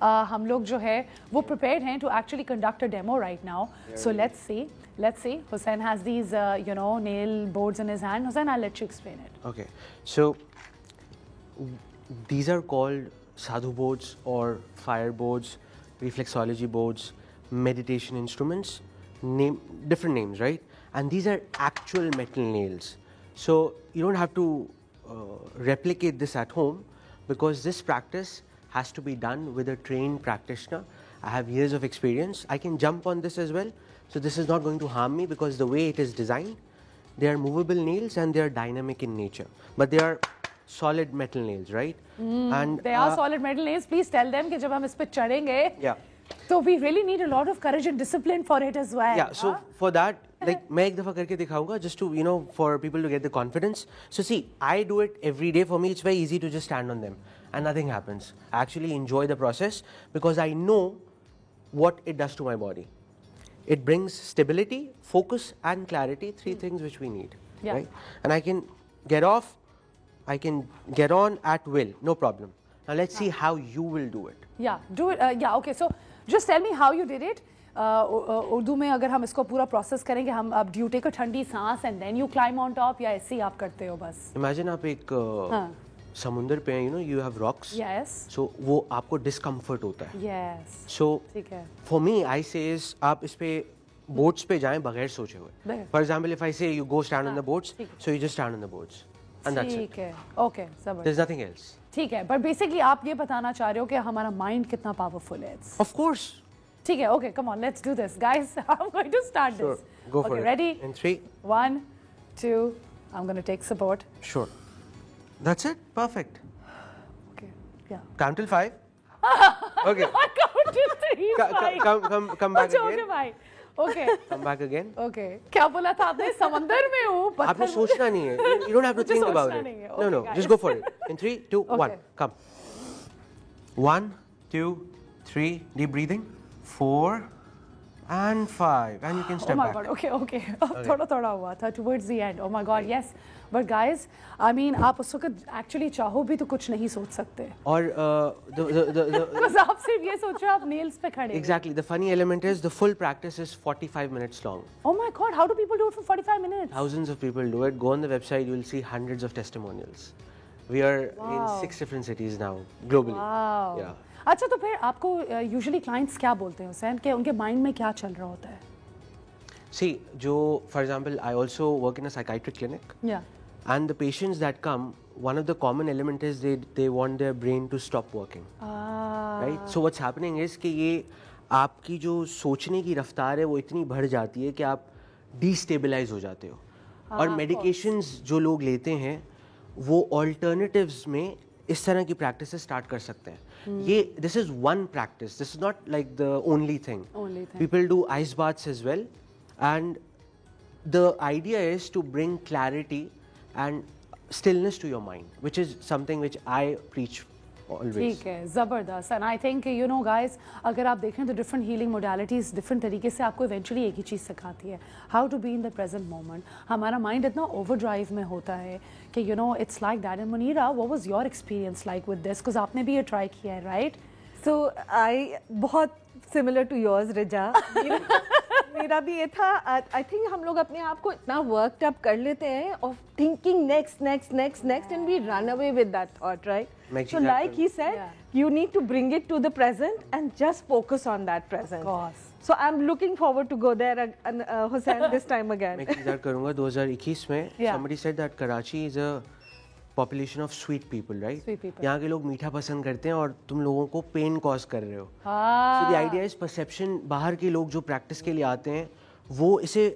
हम लोग जो है वो prepared हैं to actually conduct a demo right now. So let's see. Hussain has these nail boards in his hand. Hussain, I'll let you explain it. Okay, so these are called sadhu boards or fire boards, reflexology boards, meditation instruments, different names, right? And these are actual metal nails. So you don't have to replicate this at home, because this practice has to be done with a trained practitioner. I have years of experience. I can jump on this as well. So this is not going to harm me, because the way it is designed, they are movable nails and they are dynamic in nature. But they are solid metal nails, right? And they are solid metal nails. Please tell them कि जब हम इस पे चढ़ेंगे, so we really need a lot of courage and discipline for it as well. Yeah, so for that, like मैं एक दफा करके दिखाऊंगा, just to for people to get the confidence. So see, I do it every day. For me, it's very easy to just stand on them and nothing happens. I actually enjoy the process because I know what it does to my body. It brings stability, focus, and clarity. 3 things which we need, right? And I can get off, I can get on at will, no problem. Now let's see how you will do it. Yeah, do it. Yeah, okay. So just tell me how you did it. Urdu में अगर हम इसको पूरा process करेंगे, हम अब do you take a ठंडी सांस and then you climb on top, या ऐसे ही आप करते हो बस? Imagine आप एक समुंदर पे हैं, you have rocks. Yes. So वो आपको discomfort होता है. Yes. So ठीक है. For me, I say is आप इस पे boats पे जाएं बगैर सोचे हुए. For example, if I say you go stand on the boats, so you just stand on the boats. And that's it. ठीक है. Okay, जबरदस्त. There's nothing else. ठीक है. But basically आप ये बताना चाह रहे हो कि हमारा mind कितना powerful है. Of course. ठीक है. Okay, come on, let's do this, guys. I'm going to start Sure. this. Go for it. Okay, ready? In 3, 1, 2. I'm going to take support. Sure. That's it. Perfect. Okay. Yeah. Count till 5. Okay. I count till 3. Come back again. Okay, bye. Okay. Come back again. Okay. क्या बोला था आपने? समंदर में हूँ. आपने सोचना नहीं है. You don't have to think about it. Okay, No. guys. Just go for it. In 3, 2, 1. Come. 1, 2, 3. Deep breathing. 4 and 5. And you can step back. Oh my God. Okay. थोड़ा हुआ था towards the end. Oh my God. Yes. But guys, I mean, आप उस वक्त actually चाहो भी तो कुछ नहीं सोच सकते. और Because आप सिर्फ ये सोचो आप nails पे खड़े. Exactly. The funny element is the full practice is 45 minutes long. Oh my God. How do people do it for 45 minutes? Thousands of people do it. Go on the website. You will see hundreds of testimonials. We are in 6 different cities now, globally. Wow. Yeah. अच्छा, तो फिर आपको usually clients क्या बोलते हैं हुसैन, कि उनके mind में क्या चल रहा होता है? See, for example, I also work in a psychiatric clinic. Yeah. And the patients that come, one of the common element is they want their brain to stop working. Right? So what's happening is कि ये आपकी जो सोचने की रफ्तार है वो इतनी बढ़ जाती है कि आप destabilize हो जाते हो. और medications जो लोग लेते हैं वो alternatives में इस तरह की practices start कर सकते हैं. This is one practice. This is not like the only thing. People do ice baths as well. And the idea is to bring clarity and stillness to your mind, which is something which I preach always. ठीक है, ज़बरदस्त. And I think guys, अगर आप देखें तो different healing modalities different तरीके से आपको eventually एक ही चीज़ सिखाती है, how to be in the present moment. हमारा mind इतना overdrive में होता है कि it's like that. And Munira, what was your experience like with this? Because आपने भी ये try किया है, right? So बहुत similar to yours, Rija. मेरा भी ये था. I think हम लोग अपने आप को इतना worked up कर लेते हैं of thinking next and we run away with that thought, right? So like he said, you need to bring it to the present and just focus on that present. Of course. So I'm looking forward to go there, Hussain, this time again. मैं एक चीज़ करूँगा 2021 में. Somebody said that Karachi is a population of sweet people, right? Sweet people. यहाँ के लोग मीठा पसंद करते हैं और तुम लोगों को pain cause कर रहे हो. So the idea is perception. बाहर के लोग जो practice के लिए आते हैं वो इसे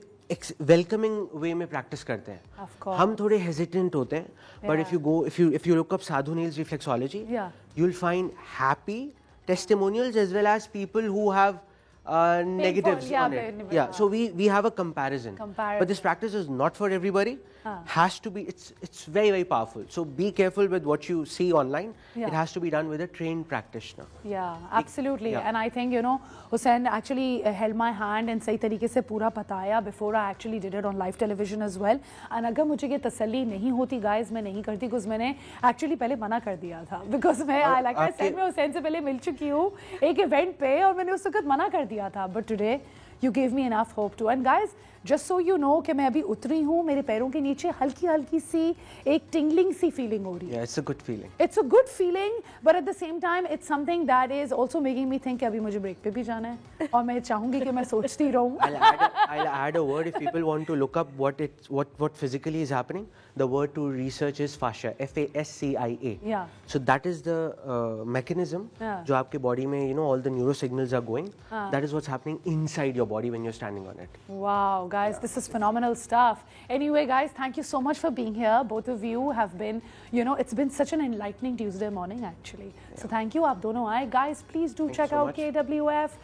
welcoming way में practice करते हैं. Of course. हम थोड़े hesitant होते हैं. But if you look up Sadhu Nails reflexology, you'll find happy testimonials as well as people who have negatives on it. So we have a comparison. But this practice is not for everybody. has to be, it's very, very powerful. So be careful with what you see online. Yeah. It has to be done with a trained practitioner. Yeah, absolutely. Yeah. And I think, you know, Hussain actually held my hand and सही तरीके से पूरा बताया before I actually did it on live television as well. And अगर मुझे ये तसल्ली नहीं होती guys, मैं नहीं करती, because मैंने actually पहले मना कर दिया था, because मैं like I said मैं हुसैन से पहले मिल चुकी हूँ एक event पे और मैंने उस वक्त मना कर दिया था. But today you gave me enough hope too. And guys, just so you know कि मैं अभी उतरी हूँ, मेरे पैरों के नीचे हल्की हल्की सी एक tingling सी feeling हो रही है. Yeah, it's a good feeling. It's a good feeling, but at the same time, it's something that is also making me think कि अभी मुझे break पे भी जाना है और मैं चाहूँगी कि मैं सोचती रहूँ. I'll add a word if people want to look up what physically is happening. The word to research is fascia, Fascia. Yeah. So that is the mechanism Yeah. जो आपके body में, you know, all the neurosignals are going. That is what's happening inside your body when you're standing on it. Wow, guys, this is phenomenal stuff. Anyway, guys, thank you so much for being here. Both of you have been, you know, it's been such an enlightening Tuesday morning actually. So thank you, आप दोनों आए. Guys, please do check so out much. KWF.